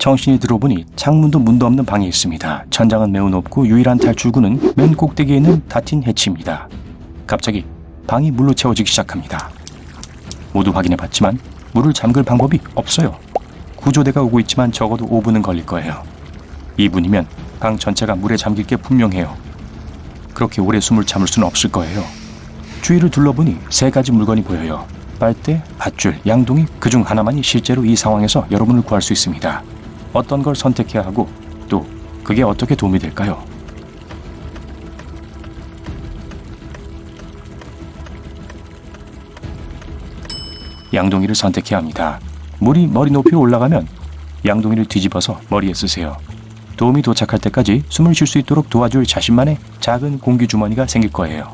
정신이 들어보니 창문도 문도 없는 방이 있습니다. 천장은 매우 높고 유일한 탈출구는 맨 꼭대기에 있는 닫힌 해치입니다. 갑자기 방이 물로 채워지기 시작합니다. 모두 확인해봤지만 물을 잠글 방법이 없어요. 구조대가 오고 있지만 적어도 5분은 걸릴 거예요. 2분이면 방 전체가 물에 잠길 게 분명해요. 그렇게 오래 숨을 참을 수는 없을 거예요. 주위를 둘러보니 3가지 물건이 보여요. 빨대, 밧줄, 양동이 그중 하나만이 실제로 이 상황에서 여러분을 구할 수 있습니다. 어떤 걸 선택해야 하고 또 그게 어떻게 도움이 될까요? 양동이를 선택해야 합니다. 물이 머리 높이로 올라가면 양동이를 뒤집어서 머리에 쓰세요. 도움이 도착할 때까지 숨을 쉴 수 있도록 도와줄 자신만의 작은 공기 주머니가 생길 거예요.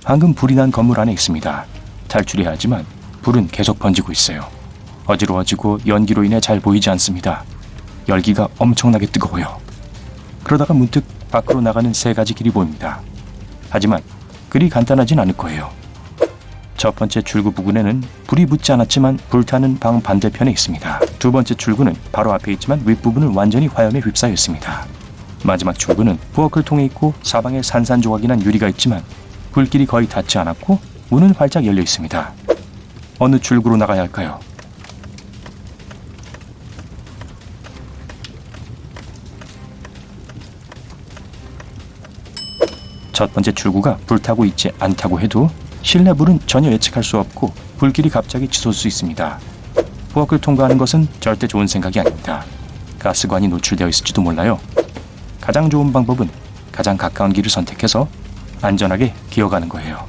방금 불이 난 건물 안에 있습니다. 탈출해야 하지만 불은 계속 번지고 있어요. 어지러워지고 연기로 인해 잘 보이지 않습니다. 열기가 엄청나게 뜨거워요. 그러다가 문득 밖으로 나가는 3가지 길이 보입니다. 하지만 그리 간단하진 않을 거예요. 첫 번째 출구 부근에는 불이 붙지 않았지만 불타는 방 반대편에 있습니다. 두 번째 출구는 바로 앞에 있지만 윗부분은 완전히 화염에 휩싸여 있습니다. 마지막 출구는 부엌을 통해 있고 사방에 산산조각이 난 유리가 있지만 불길이 거의 닿지 않았고 문은 활짝 열려 있습니다. 어느 출구로 나가야 할까요? 첫 번째 출구가 불타고 있지 않다고 해도 실내 불은 전혀 예측할 수 없고 불길이 갑자기 치솟을 수 있습니다. 부엌을 통과하는 것은 절대 좋은 생각이 아닙니다. 가스관이 노출되어 있을지도 몰라요. 가장 좋은 방법은 가장 가까운 길을 선택해서 안전하게 기어가는 거예요.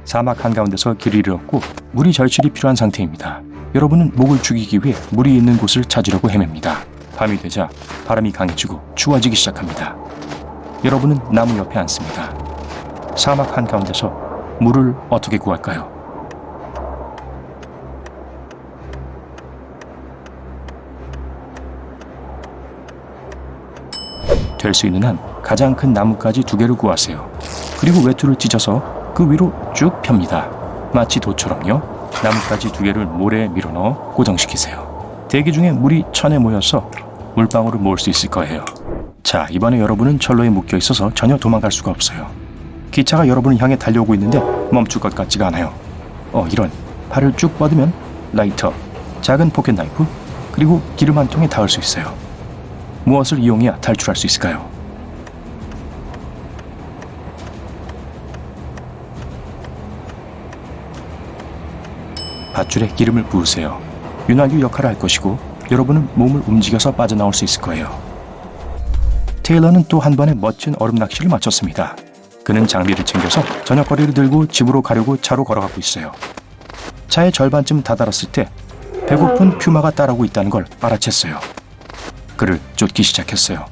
사막 한가운데서 길을 잃었고 물이 절실히 필요한 상태입니다. 여러분은 목을 죽이기 위해 물이 있는 곳을 찾으려고 헤맵니다. 밤이 되자 바람이 강해지고 추워지기 시작합니다. 여러분은 나무 옆에 앉습니다. 사막 한가운데서 물을 어떻게 구할까요? 될 수 있는 한 가장 큰 나뭇가지 2개를 구하세요. 그리고 외투를 찢어서 그 위로 쭉 펴니다. 마치 도처럼요. 나뭇가지 2개를 모래에 밀어넣어 고정시키세요. 대기 중에 물이 천에 모여서 물방울을 모을 수 있을 거예요. 자, 이번에 여러분은 철로에 묶여 있어서 전혀 도망갈 수가 없어요. 기차가 여러분을 향해 달려오고 있는데 멈출 것 같지가 않아요. 이런. 팔을 쭉 뻗으면 라이터, 작은 포켓 나이프, 그리고 기름 한 통에 닿을 수 있어요. 무엇을 이용해야 탈출할 수 있을까요? 밧줄에 기름을 부으세요. 윤활유 역할을 할 것이고 여러분은 몸을 움직여서 빠져나올 수 있을 거예요. 테일러는 또 한 번의 멋진 얼음 낚시를 마쳤습니다. 그는 장비를 챙겨서 저녁거리를 들고 집으로 가려고 차로 걸어가고 있어요. 차의 절반쯤 다다랐을 때 배고픈 퓨마가 따라오고 있다는 걸 알아챘어요. 그를 쫓기 시작했어요.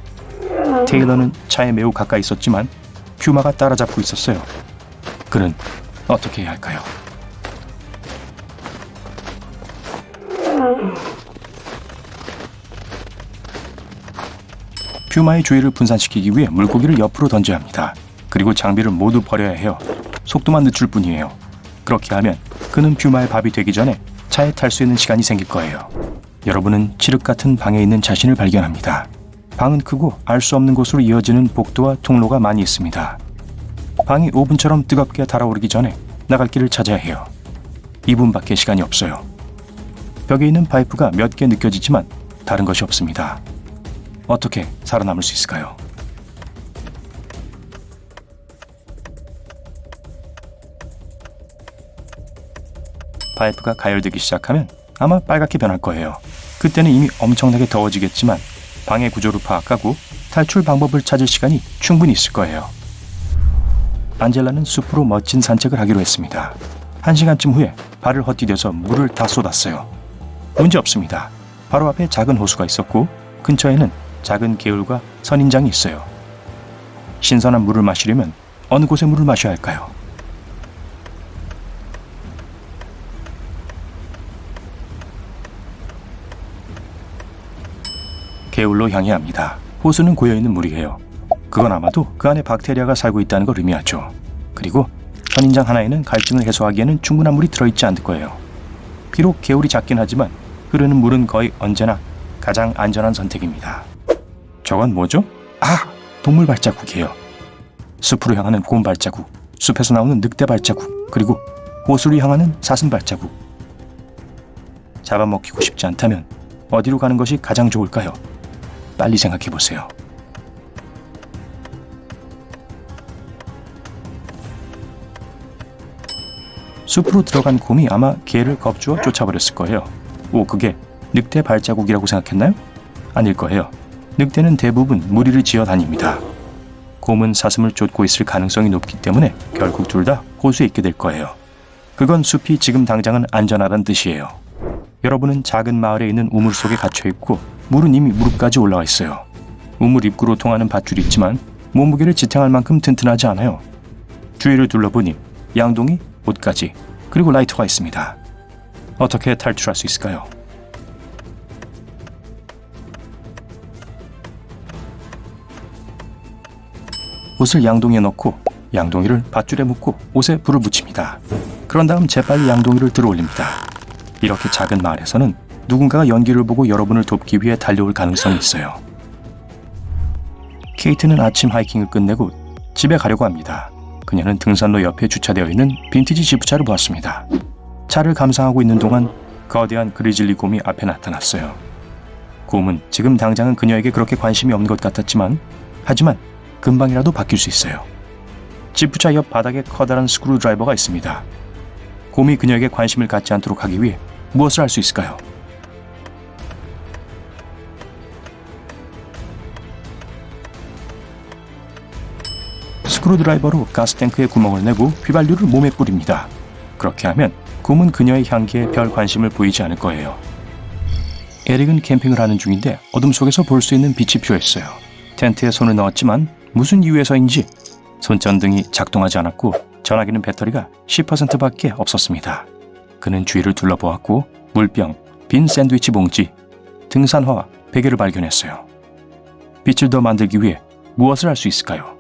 테일러는 차에 매우 가까이 있었지만 퓨마가 따라잡고 있었어요. 그는 어떻게 해야 할까요? 퓨마의 주의를 분산시키기 위해 물고기를 옆으로 던져야 합니다. 그리고 장비를 모두 버려야 해요. 속도만 늦출 뿐이에요. 그렇게 하면 그는 퓨마의 밥이 되기 전에 차에 탈 수 있는 시간이 생길 거예요. 여러분은 칠흑 같은 방에 있는 자신을 발견합니다. 방은 크고 알 수 없는 곳으로 이어지는 복도와 통로가 많이 있습니다. 방이 오븐처럼 뜨겁게 달아오르기 전에 나갈 길을 찾아야 해요. 2분밖에 시간이 없어요. 벽에 있는 파이프가 몇 개 느껴지지만 다른 것이 없습니다. 어떻게 살아남을 수 있을까요? 파이프가 가열되기 시작하면 아마 빨갛게 변할 거예요. 그때는 이미 엄청나게 더워지겠지만 방의 구조를 파악하고 탈출 방법을 찾을 시간이 충분히 있을 거예요. 안젤라는 숲으로 멋진 산책을 하기로 했습니다. 1시간쯤 후에 발을 헛디뎌서 물을 다 쏟았어요. 문제 없습니다. 바로 앞에 작은 호수가 있었고 근처에는 작은 개울과 선인장이 있어요. 신선한 물을 마시려면 어느 곳에 물을 마셔야 할까요? 개울로 향해야 합니다. 호수는 고여있는 물이에요. 그건 아마도 그 안에 박테리아가 살고 있다는 걸 의미하죠. 그리고 선인장 하나에는 갈증을 해소하기에는 충분한 물이 들어있지 않을 거예요. 비록 개울이 작긴 하지만 흐르는 물은 거의 언제나 가장 안전한 선택입니다. 저건 뭐죠? 아! 동물 발자국이에요. 숲으로 향하는 곰 발자국, 숲에서 나오는 늑대 발자국, 그리고 호수를 향하는 사슴 발자국. 잡아먹히고 싶지 않다면 어디로 가는 것이 가장 좋을까요? 빨리 생각해보세요. 숲으로 들어간 곰이 아마 개를 겁주어 쫓아버렸을 거예요. 오, 그게 늑대 발자국이라고 생각했나요? 아닐 거예요. 늑대는 대부분 무리를 지어 다닙니다. 곰은 사슴을 쫓고 있을 가능성이 높기 때문에 결국 둘 다 호수에 있게 될 거예요. 그건 숲이 지금 당장은 안전하다는 뜻이에요. 여러분은 작은 마을에 있는 우물 속에 갇혀 있고 물은 이미 무릎까지 올라와 있어요. 우물 입구로 통하는 밧줄이 있지만 몸무게를 지탱할 만큼 튼튼하지 않아요. 주위를 둘러보니 양동이, 옷가지, 그리고 라이터가 있습니다. 어떻게 탈출할 수 있을까요? 옷을 양동이에 넣고 양동이를 밧줄에 묶고 옷에 불을 붙입니다. 그런 다음 재빨리 양동이를 들어올립니다. 이렇게 작은 마을에서는 누군가가 연기를 보고 여러분을 돕기 위해 달려올 가능성이 있어요. 케이트는 아침 하이킹을 끝내고 집에 가려고 합니다. 그녀는 등산로 옆에 주차되어 있는 빈티지 지프차를 보았습니다. 차를 감상하고 있는 동안 거대한 그리즐리 곰이 앞에 나타났어요. 곰은 지금 당장은 그녀에게 그렇게 관심이 없는 것 같았지만 하지만 금방이라도 바뀔 수 있어요. 지프차 옆 바닥에 커다란 스크루 드라이버가 있습니다. 곰이 그녀에게 관심을 갖지 않도록 하기 위해 무엇을 할 수 있을까요? 스크루 드라이버로 가스탱크에 구멍을 내고 휘발유를 몸에 뿌립니다. 그렇게 하면 곰은 그녀의 향기에 별 관심을 보이지 않을 거예요. 에릭은 캠핑을 하는 중인데 어둠 속에서 볼 수 있는 빛이 필요했어요. 텐트에 손을 넣었지만 무슨 이유에서인지 손전등이 작동하지 않았고 전화기는 배터리가 10%밖에 없었습니다. 그는 주위를 둘러보았고 물병, 빈 샌드위치 봉지, 등산화와 베개를 발견했어요. 빛을 더 만들기 위해 무엇을 할 수 있을까요?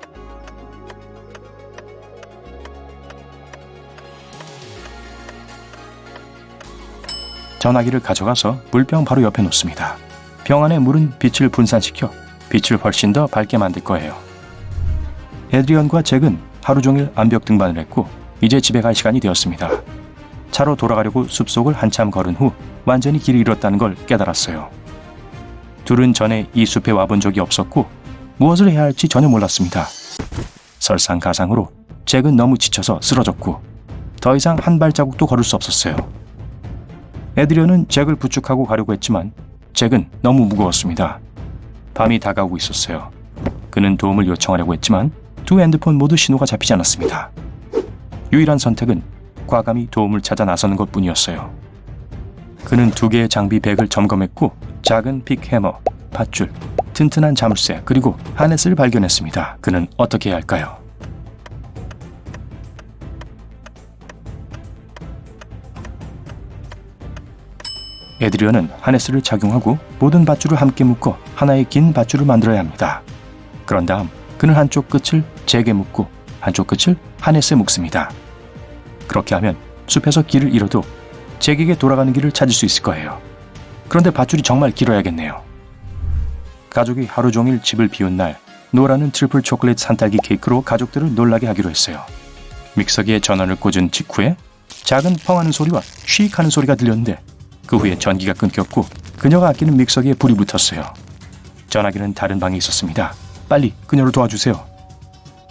전화기를 가져가서 물병 바로 옆에 놓습니다. 병 안에 물은 빛을 분산시켜 빛을 훨씬 더 밝게 만들 거예요. 에드리언과 잭은 하루 종일 암벽 등반을 했고 이제 집에 갈 시간이 되었습니다. 차로 돌아가려고 숲속을 한참 걸은 후 완전히 길을 잃었다는 걸 깨달았어요. 둘은 전에 이 숲에 와본 적이 없었고 무엇을 해야 할지 전혀 몰랐습니다. 설상가상으로 잭은 너무 지쳐서 쓰러졌고 더 이상 한 발자국도 걸을 수 없었어요. 에드리언은 잭을 부축하고 가려고 했지만 잭은 너무 무거웠습니다. 밤이 다가오고 있었어요. 그는 도움을 요청하려고 했지만 두 핸드폰 모두 신호가 잡히지 않았습니다. 유일한 선택은 과감히 도움을 찾아 나서는 것뿐이었어요. 그는 두 개의 장비 백을 점검했고 작은 픽 해머, 밧줄, 튼튼한 자물쇠 그리고 하네스를 발견했습니다. 그는 어떻게 해야 할까요? 에드리언은 하네스를 착용하고 모든 밧줄을 함께 묶어 하나의 긴 밧줄을 만들어야 합니다. 그런 다음 그는 한쪽 끝을 잭에 묶고 한쪽 끝을 하네스에 묶습니다. 그렇게 하면 숲에서 길을 잃어도 잭에게 돌아가는 길을 찾을 수 있을 거예요. 그런데 밧줄이 정말 길어야겠네요. 가족이 하루 종일 집을 비운 날 노라는 트리플 초콜릿 산딸기 케이크로 가족들을 놀라게 하기로 했어요. 믹서기에 전원을 꽂은 직후에 작은 펑하는 소리와 쉬익 하는 소리가 들렸는데 그 후에 전기가 끊겼고 그녀가 아끼는 믹서기에 불이 붙었어요. 전화기는 다른 방에 있었습니다. 빨리 그녀를 도와주세요.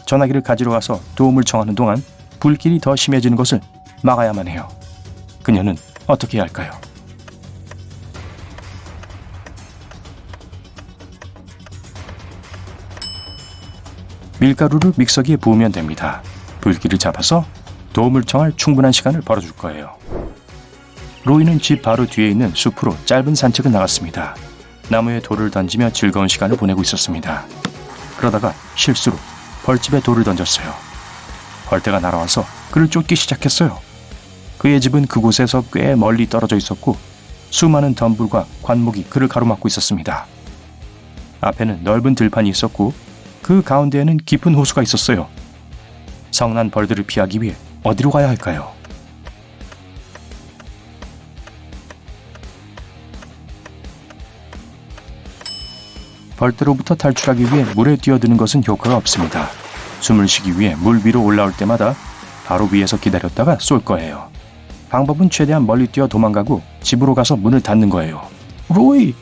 전화기를 가지러 가서 도움을 청하는 동안 불길이 더 심해지는 것을 막아야만 해요. 그녀는 어떻게 해야 할까요? 밀가루를 믹서기에 부으면 됩니다. 불길을 잡아서 도움을 청할 충분한 시간을 벌어줄 거예요. 로이는 집 바로 뒤에 있는 숲으로 짧은 산책을 나갔습니다. 나무에 돌을 던지며 즐거운 시간을 보내고 있었습니다. 그러다가 실수로 벌집에 돌을 던졌어요. 벌떼가 날아와서 그를 쫓기 시작했어요. 그의 집은 그곳에서 꽤 멀리 떨어져 있었고 수많은 덤불과 관목이 그를 가로막고 있었습니다. 앞에는 넓은 들판이 있었고 그 가운데에는 깊은 호수가 있었어요. 성난 벌들을 피하기 위해 어디로 가야 할까요? 벌떼로부터 탈출하기 위해 물에 뛰어드는 것은 효과가 없습니다. 숨을 쉬기 위해 물 위로 올라올 때마다 바로 위에서 기다렸다가 쏠 거예요. 방법은 최대한 멀리 뛰어 도망가고 집으로 가서 문을 닫는 거예요. 로이!